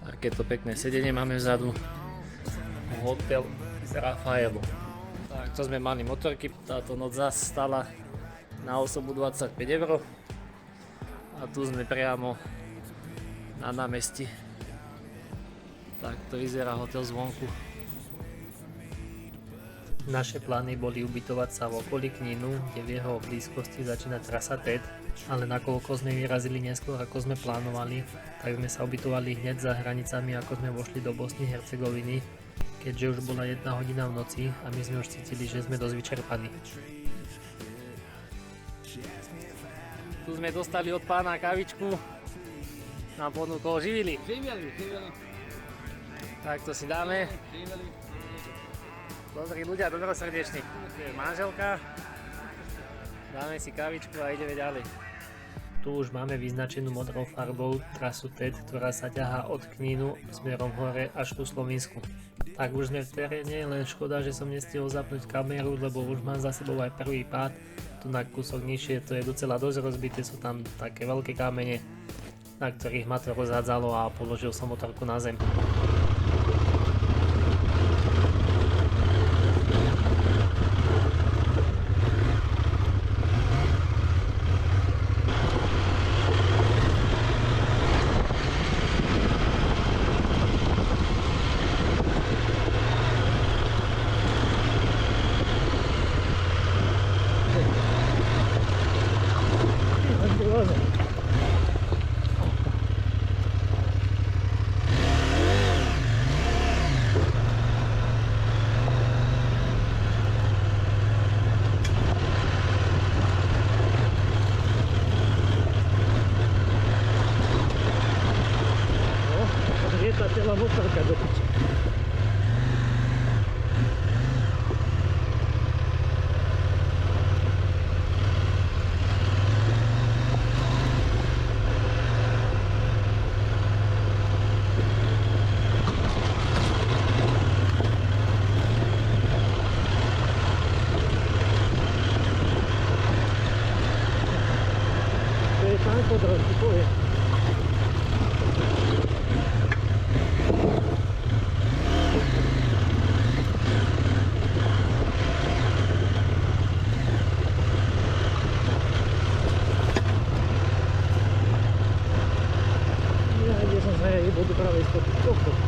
Takéto pekné sedenie máme vzadu. Hotel z Rafaelu. Tak to sme mali motorky. Táto noc zase stala na osobu 25 €. A tu sme priamo na námestí. Tak to vyzerá hotel zvonku. Naše plány boli ubytovať sa v okolí Knínu, kde v jeho blízkosti začína trasa TED, ale nakoľko sme vyrazili neskôr ako sme plánovali, tak sme sa ubytovali hneď za hranicami ako sme vošli do Bosny Hercegoviny, keďže už bola 1 hodina v noci a my sme už cítili, že sme dosť vyčerpaní. Tu sme dostali od pána kavičku, nám ponúkol živili. Tak to si dáme. Dobrí ľudia, dobrosrdečný. Tu je manželka. Dáme si kavičku a ideme ďalej. Tu už máme vyznačenú modrou farbou trasu TED, ktorá sa ťahá od Knínu smerom hore až ku Slovinsku. Tak už sme v teréne, len škoda, že som nestihol zapnúť kameru, lebo už mám za sebou aj prvý pád. Tu na kúsok nižšie to je docela dosť rozbité, sú tam také veľké kamene, na ktorých ma to rozhádzalo a položil som motorku na zem. Celá motorka do piče. To je tanko trošku, poviem. Do prawej stopy.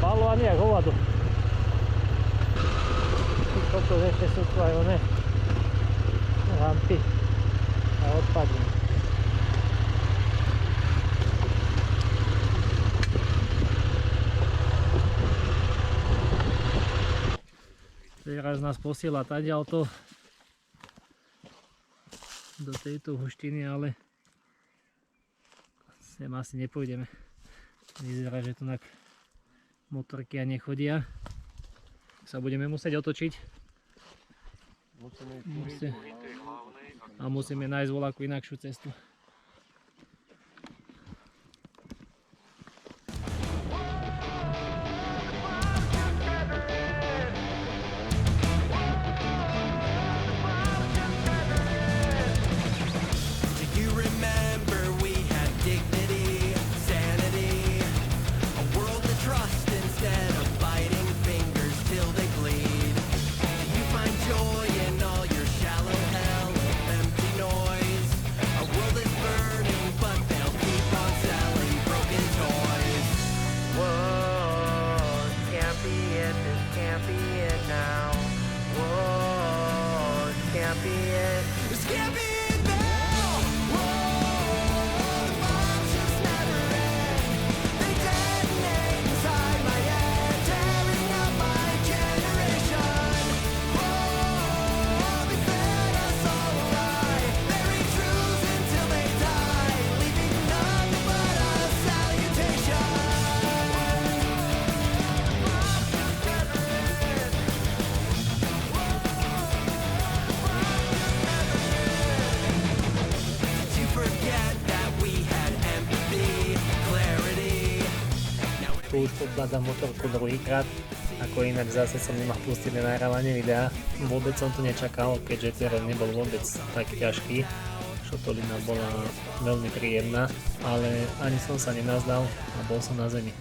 Balóny jak hovado. Toto ešte sú tu aj one rampy a odpadne. Teraz nás posiela tadiaľto do tejto huštiny, ale sem asi nepôjdeme. Vyzerá, že tu motorky a nechodia. Sa budeme musieť otočiť. Musíme nájsť voľakú inakšiu cestu. Do you remember we had dignity? Tu už pokladám motorku druhýkrát, ako inak zase som nemal pustiť na nahrávanie videa. Vôbec som to nečakal, keďže terén nebol vôbec tak ťažký. Šotolina bola veľmi príjemná, ale ani som sa nenazdal a bol som na zemi.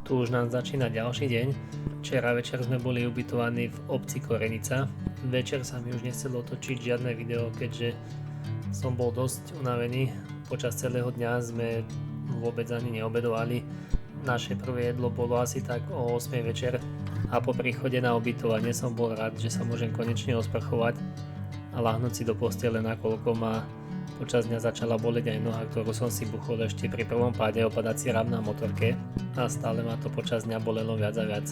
Tu už nám začína ďalší deň. Včera večer sme boli ubytovaní v obci Korenica. Večer sa mi už nechcelo točiť žiadne video, keďže som bol dosť unavený. Počas celého dňa sme vôbec ani neobedovali. Naše prvé jedlo bolo asi tak o 8 večer a po príchode na ubytovanie som bol rád, že sa môžem konečne osprchovať a láhnuť si do postele, nakoľko ma počas dňa začala boleť aj noha, ktorú som si buchol ešte pri prvom páde o padací rám na motorke a stále ma to počas dňa bolelo viac a viac.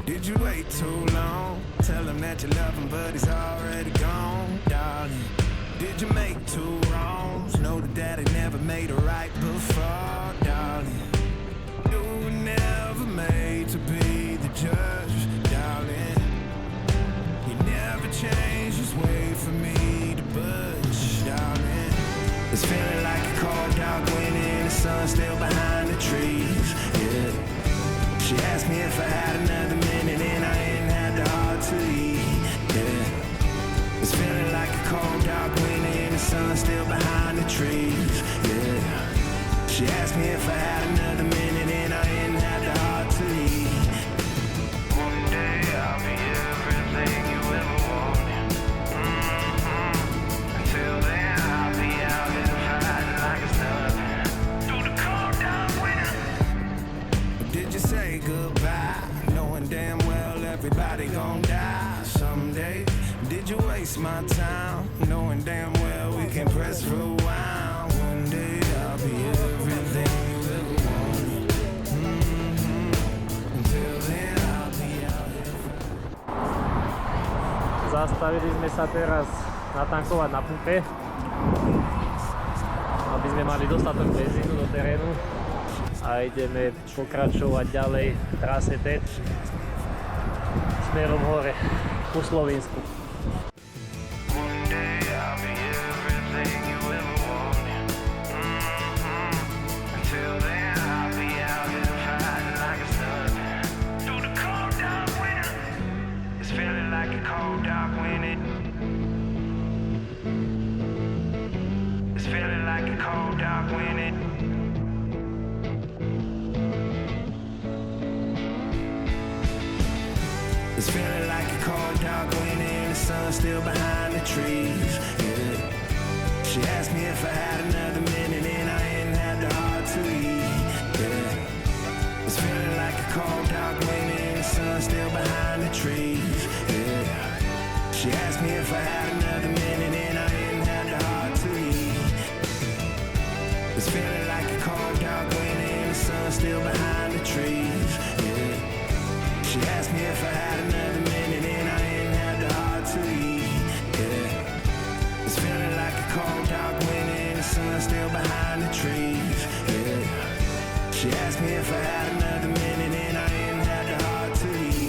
Did you wait too long? Tell him that you love him, but he's already gone, darling. Did you make two wrongs? Know that daddy never made a right before, darling. You were never made to be the judge, darling. He never changed his way for me to budge, darling. It's feeling like a cold dark wind and the sun still behind the trees, yeah. She asked me if I had another minute and I ain't had the heart to leave, yeah. It's feeling like a cold dark wind and the sun still behind the trees, yeah. She asked me if I had another minute and I ain't had the heart to leave. One day I'll be everything you ever wanted. Until then I'll be out here fighting like it's nothing. Through the cold dark winter. Did you say goodbye, knowing damn well everybody gon' die someday? Did you waste my time, knowing damn well we can press rewind? One day I'll be everything you ever wanted. Until then I'll be out here. Zastavili sme sa teraz natankovať na pumpe, aby sme mali dostatok benzínu do terénu a ideme pokračovať ďalej v trase TED smerom hore ku Slovinsku. It's feeling like a cold dark wind and the sun still behind the trees, yeah. She asked me if I had another minute and I ain't had the heart to leave, yeah. It's feeling like a cold dark wind and the sun still behind the trees, yeah. She asked me if I had another minute and I ain't had the heart to leave. It's feeling like a cold dark wind and the sun still behind the trees, yeah. She asked me if I had another minute and I ain't had the heart to leave, yeah. It's feeling like a cold dark wind and the sun still behind the trees, yeah. She asked me if I had another minute and I ain't had the heart to leave.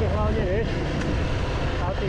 Hlavne, vieš, a ty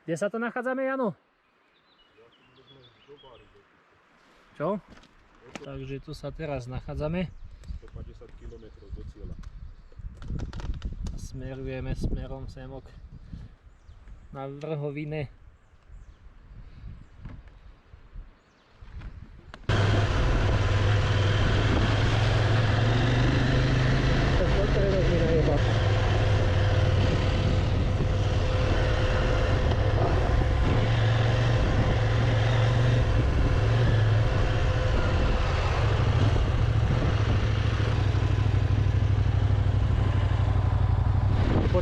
Kde sa to nachádzame, Jano? Čo? Takže tu sa teraz nachádzame. 150 km do cieľa. A smerujeme smerom semok na Vrhovine.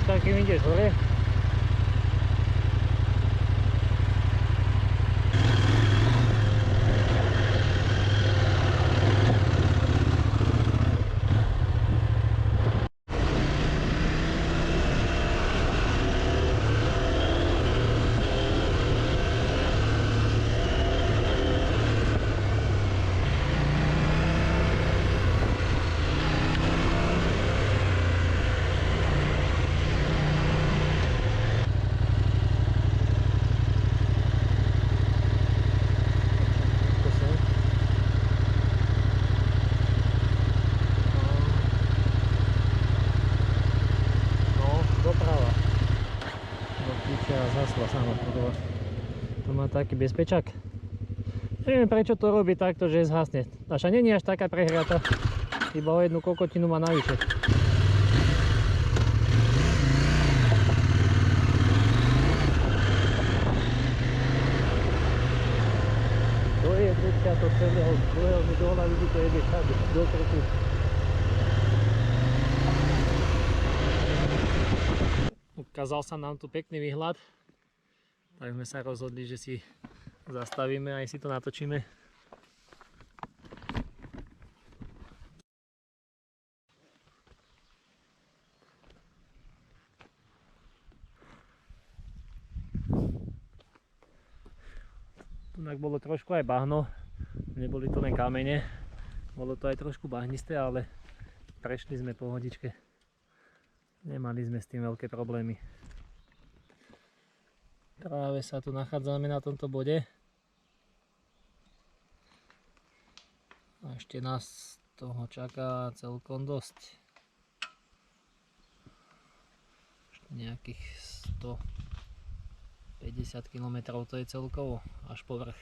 počkaj, kým ideš hore. To má taký bezpečák. Neviem prečo to robí takto, že zhasne. Naša není až taká prehriata, iba o jednu kokotinu má navyše. To je vnúčia to celého, druhého mi dohľa vidí, to jede všade, do krku. Ukázal sa nám tu pekný výhľad, tak sme sa rozhodli, že si zastavíme a aj si to natočíme. Tunak bolo trošku aj bahno, neboli to len kamene, bolo to aj trošku bahnisté, ale prešli sme pohodičke. Nemali sme s tým veľké problémy. Práve sa tu nachádzame na tomto bode. A ešte nás toho čaká celkom dosť. Ešte nejakých 150 km to je celkovo, až po vrch.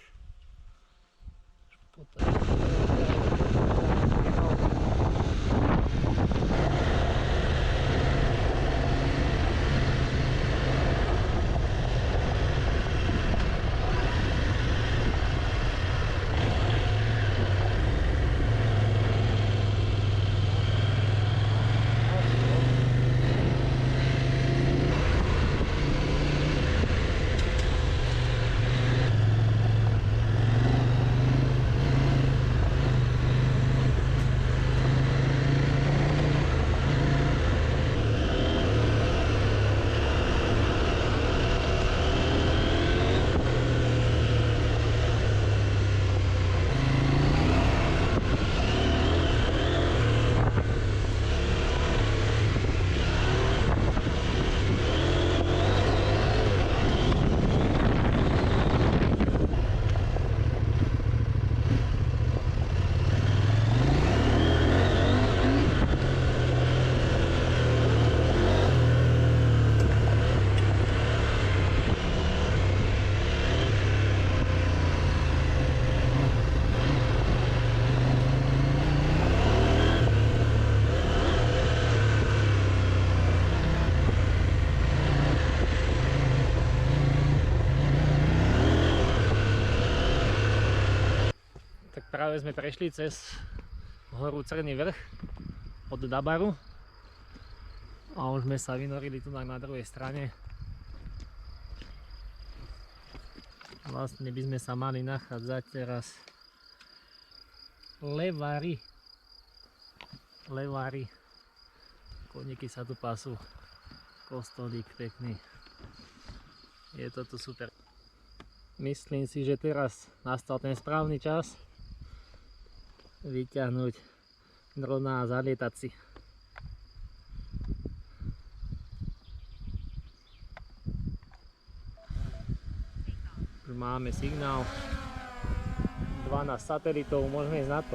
Práve sme prešli cez horu Crný vrch od Dabaru a už sme sa vynorili tu na druhej strane. Vlastne by sme sa mali nachádzať teraz Levári. Koníky sa tu pasú, kostolík pekný. Je to tu super. Myslím si, že teraz nastal ten správny čas vyťahnuť drona a zalietať si. Už máme signál, 12 satelitov, môžeme ísť na to.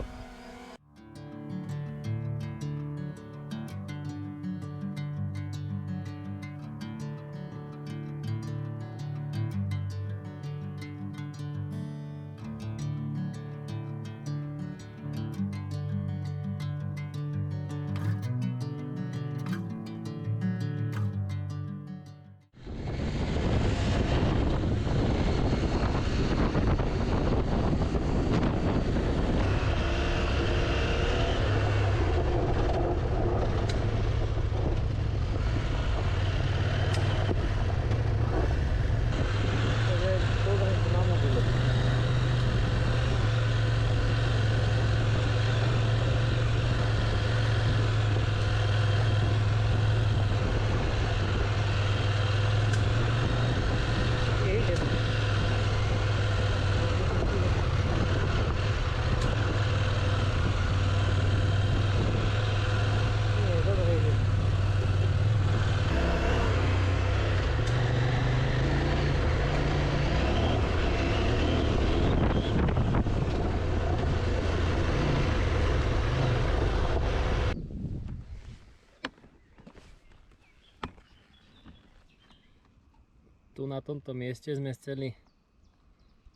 Tu na tomto mieste sme chceli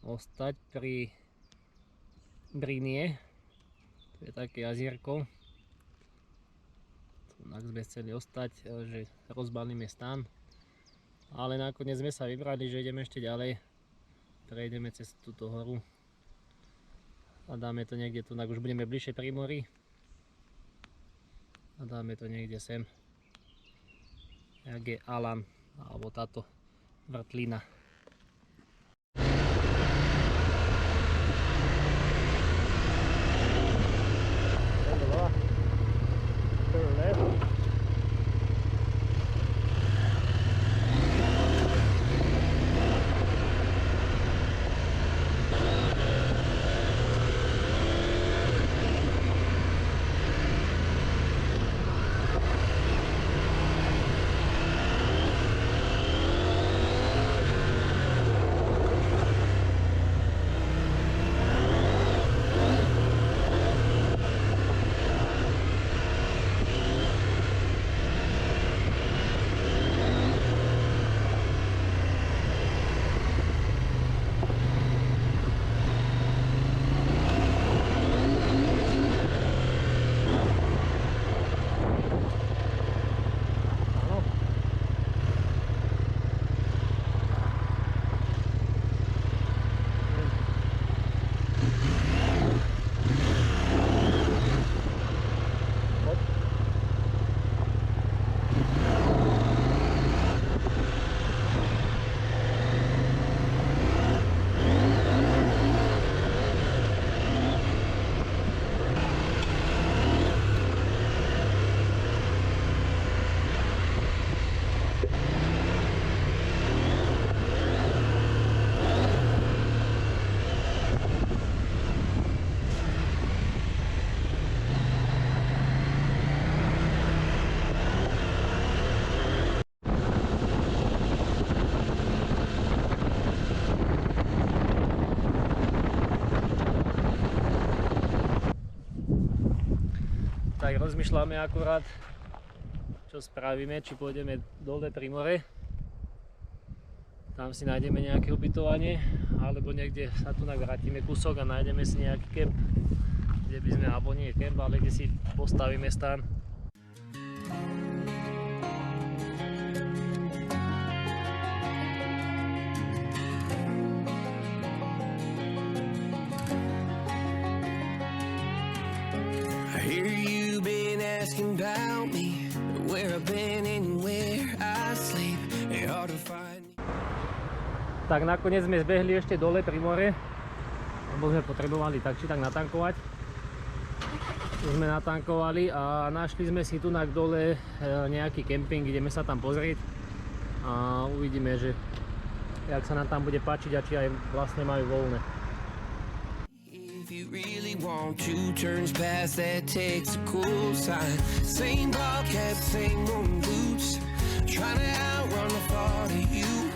ostať pri Brinie. To je také jazierko. Tu sme chceli ostať, že rozbalíme stan. Ale nakoniec sme sa vybrali, že ideme ešte ďalej. Prejdeme cez túto horu. A dáme to niekde tu, už budeme bližšie pri mori. A dáme to niekde sem. Jak je Alan, alebo táto vrtlina. Tak rozmýšľame akurát, čo spravíme, či pôjdeme dole pri more. Tam si nájdeme nejaké ubytovanie, alebo niekde sa tu vrátime kúsok a nájdeme si nejaký kemp, kde by sme, alebo nie kemp, ale kde si postavíme stan. Asking about me, where I've been and where I sleep. It's hard to find me. Tak nakoniec sme zbehli ešte dole pri more, lebo sme potrebovali tak či tak natankovať. Už sme natankovali a našli sme si tu dole nejaký kemping, ideme sa tam pozrieť a uvidíme, že jak sa nám tam bude páčiť a či aj vlastne majú voľné. If you really want to, turns past that takes a cool sign. Same ball cap, same old boots, trying to outrun the thought of you.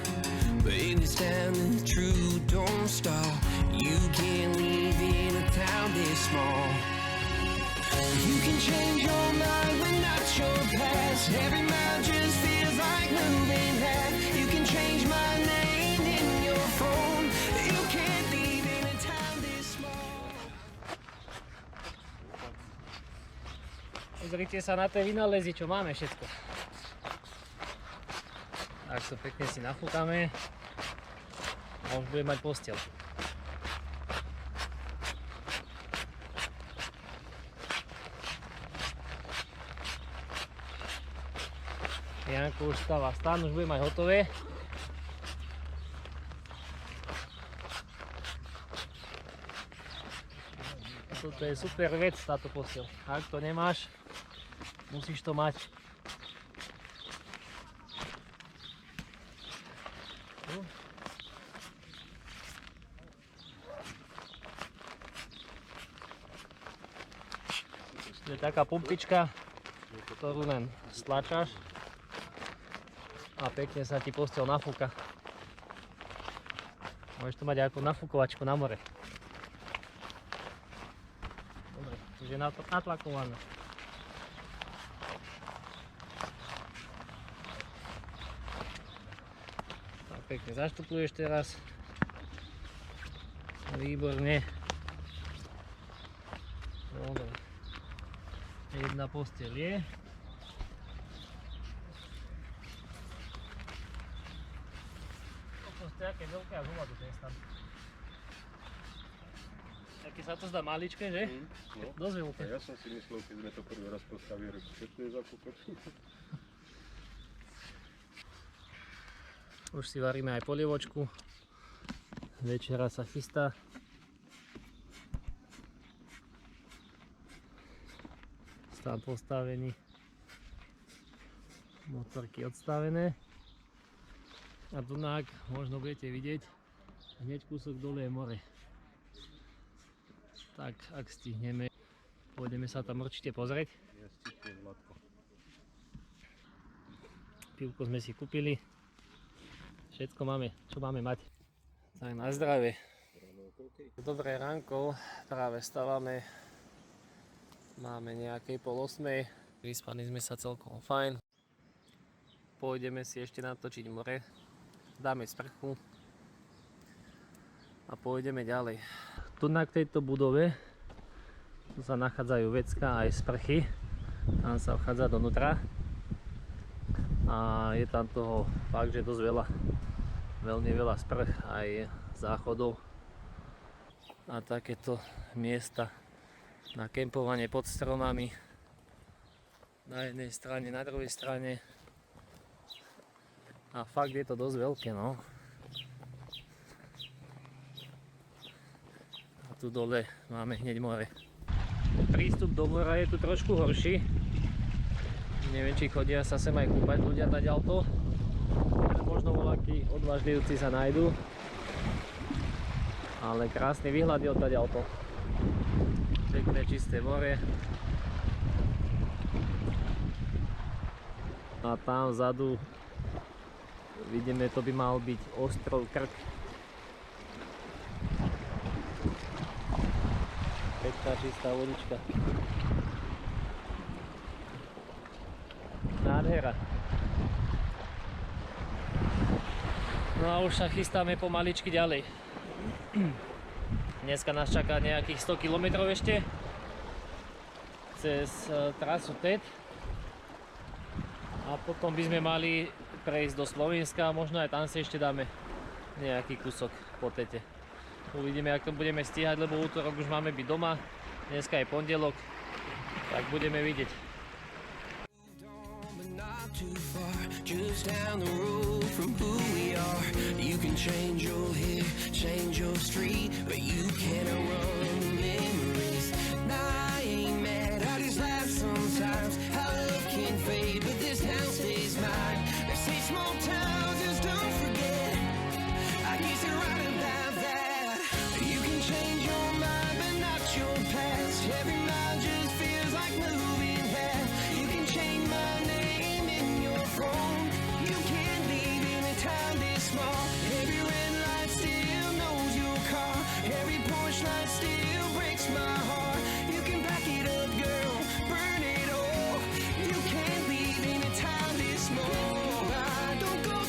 But if you're standing true, don't stop. You can't leave in a town this small. You can change your mind when that's your past. Every mile just feels like moving half. You can change my name in your phone. You can't leave in a town this small. Pozrite sa na tie vynálezy, čo máme všetko. Tak to pekne si nafúkame a už budeme mať posteľ. Janko už stáva stan, už bude mať hotové. Toto je super vec, táto posteľ. Ak to nemáš, musíš to mať. To je taká pumpička, ktorú len stlačáš a pekne sa ti posteľ nafúka. Môžeš to mať ako nafúkovačku na more. Dobre, už je natlakované. Tak pekne zaštupuješ teraz. Výborne. Dobre. Jedna posteľ je. To je také veľké a hovado ten stan. Také sa to zdá maličké, že? No. Dosť veľké. A ja som si myslel, keď sme to prvý raz postavili, že to je za kúpec. Už si varíme aj polievočku. Večera sa chystá. Stan postavený. Motorky odstavené. A Dunák možno budete vidieť, hneď kúsok dole je more. Tak ak stihneme, pôjdeme sa tam určite pozrieť. Ja stípnem Vladko. Pivko sme si kúpili. Všetko máme, čo máme mať. Tak na zdravie. Dobré ránko, práve stávame. Máme nejakej 7:30. Vyspali sme sa celkom fajn. Pôjdeme si ešte natočiť more. Dáme sprchu. A pôjdeme ďalej. Tu na tejto budove tu sa nachádzajú vecka aj sprchy. Tam sa vchádza donútra. A je tam toho fakt, že dosť veľa. Veľmi veľa sprch aj záchodov. A takéto miesta na kempovanie pod stromami. Na jednej strane, na druhej strane. A fakt je to dosť veľké, no. A tu dole máme hneď more. Prístup do mora je tu trošku horší. Neviem, či chodia sa sem aj kúpať ľudia taďalto. Možno voľakí odvážlivci sa nájdu. Ale krásny výhľad je odtaďalto. Pekné čisté more. A tam vzadu vidíme, to by mal byť ostrov Krk. Pekná čistá vodička. Nádhera. No a už sa chystáme pomaličky ďalej. Dneska nás čaká nejakých 100 km ešte cez trasu TED. A potom by sme mali prejsť do Slovenska a možno aj tam si ešte dáme nejaký kúsok po tete. Uvidíme, jak to budeme stíhať, lebo útorok už máme byť doma. Dneska je pondelok, tak budeme vidieť. Too far, just down the road from who we are. You can change your hair, change your street, but you can't run the memories. Nah, I ain't mad, I just laugh sometimes. How love can fade, but this town stays mine. They say small towns, just don't forget. I guess you're right about that. You can change your mind, but not your past. Every mile just feels like moving fast. You can change my name. You can't leave in a town this small. Every red light still knows your car. Every porch light still breaks my heart. You can back it up, girl, burn it all. You can't leave in a town this small. I don't go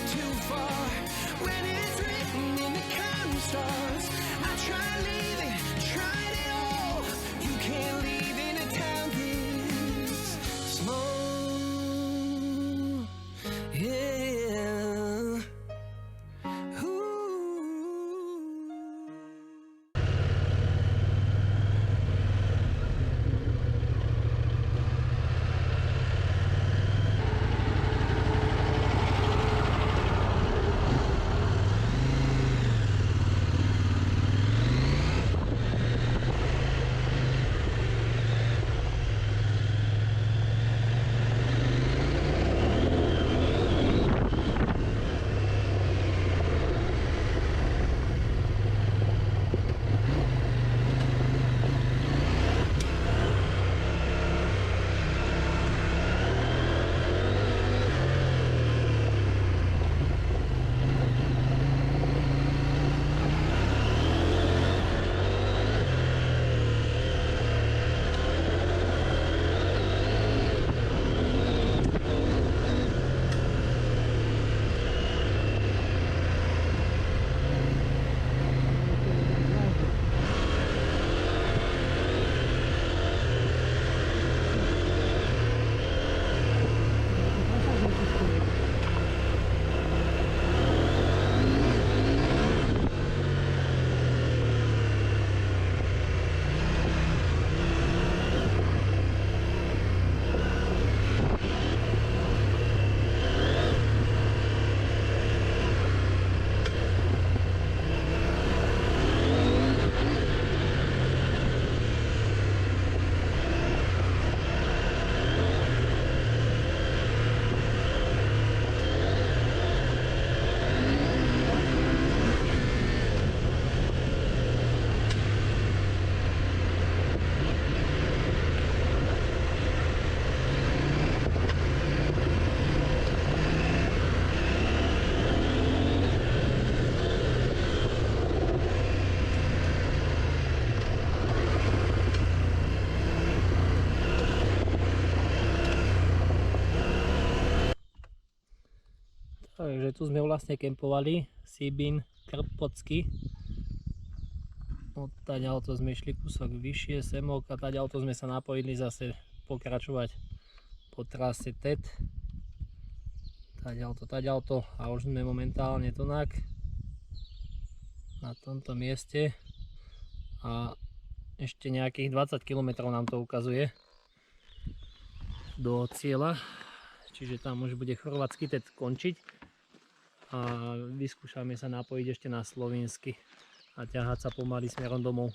Takže tu sme vlastne kempovali, Sibin, Krpocky. Odtaďalto sme išli kúsok vyššie, Semok, a taďalto sme sa napojili zase pokračovať po trase TED. Taďalto a už sme momentálne tunak na tomto mieste a ešte nejakých 20 km nám to ukazuje do cieľa, čiže tam už bude chorvátsky TED končiť a vyskúšame sa napojiť ešte na slovinsky a ťahať sa pomaly smerom domov.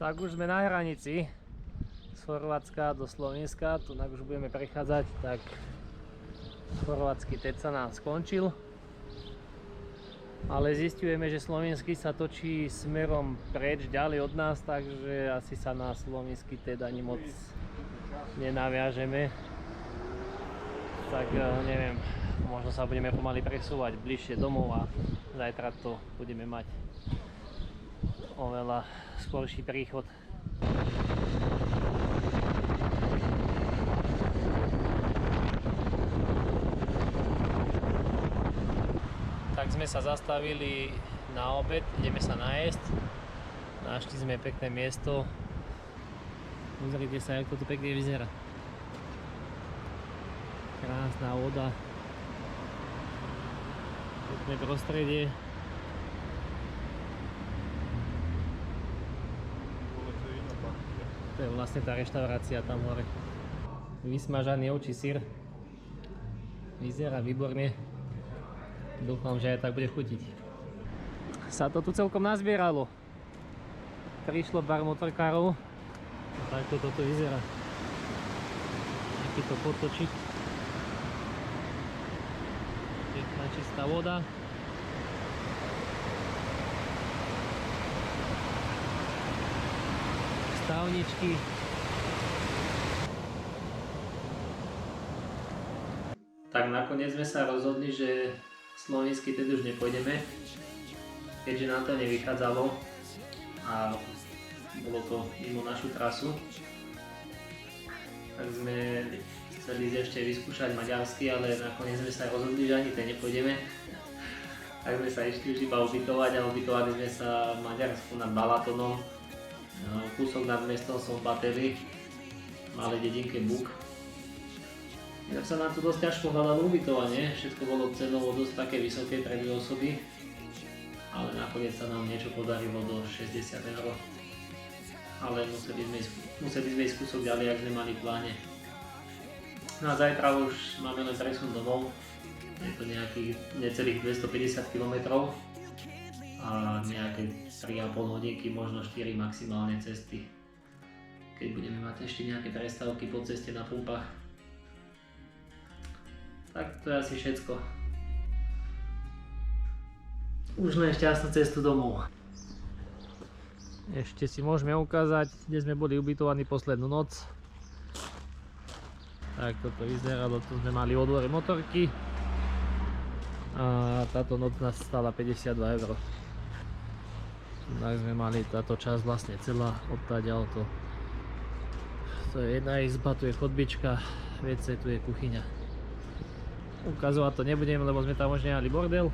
Tak už sme na hranici z Chorvátska do Slovenska, tu už budeme prechádzať, tak chorvátsky TED sa nám skončil. Ale zistujeme, že slovenský sa točí smerom preč, ďalej od nás, takže asi sa na slovenský TED ani moc nenaviažeme. Tak neviem, možno sa budeme pomaly presúvať bližšie domov a zajtra to budeme mať oveľa skorší príchod. Tak sme sa zastavili na obed, ideme sa najesť. Našli sme pekné miesto. Pozrite sa, ako to pekne vyzerá. Krásna voda. Pekné prostredie. To je vlastne tá reštaurácia tam hore. Vysmažaný ovčí syr. Vyzerá výborne. Dúfam, že aj tak bude chutiť. Sa to tu celkom nazbieralo. Prišlo pár motorkárov. Takto toto vyzerá. Takýto potočík. Pekná čistá voda. Stavničky. Tak nakoniec sme sa rozhodli, že slovenský TED už nepôjdeme, keďže nám to nevychádzalo a bolo to mimo našu trasu. Tak sme chceli ešte vyskúšať maďarsky, ale nakoniec sme sa rozhodli, že ani ten nepôjdeme. Tak sme sa išli už iba ubytovať a ubytovali sme sa v Maďarsku nad Balatonom. Kúsok nad mestom Szombathely, malé dedinke Buk. Inak sa nám tu dosť ťažko hľadalo ubytovanie, všetko bolo cenovo dosť také vysoké pre dve osoby, ale nakoniec sa nám niečo podarilo do 60 €. Ale museli sme ísť kúsok ďalej, ak sme mali v pláne. No a zajtra už máme len presun domov, je to nejakých necelých 250 km. A nejaké 3,5 hodinky, možno 4 maximálne cesty, keď budeme mať ešte nejaké prestávky po ceste na pumpách. Tak to je asi všetko. Už len šťastnú cestu domov. Ešte si môžeme ukázať, kde sme boli ubytovaní poslednú noc. Tak toto vyzeralo, tu sme mali vo dvore motorky a táto noc nás stála 52 €. Tak sme mali táto časť vlastne celá odtaďalto. To je jedna izba, tu je chodbička, WC, tu je kuchyňa. Ukazovať to nebudem, lebo sme tam už nemali bordel,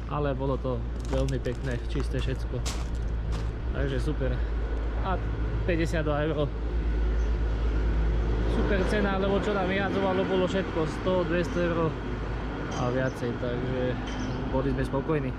ale bolo to veľmi pekné, čisté všetko. Takže super. A 52 €. Super cena, lebo čo nám vyhadzovalo, bolo všetko 100, 200 € a viacej, takže boli sme spokojní.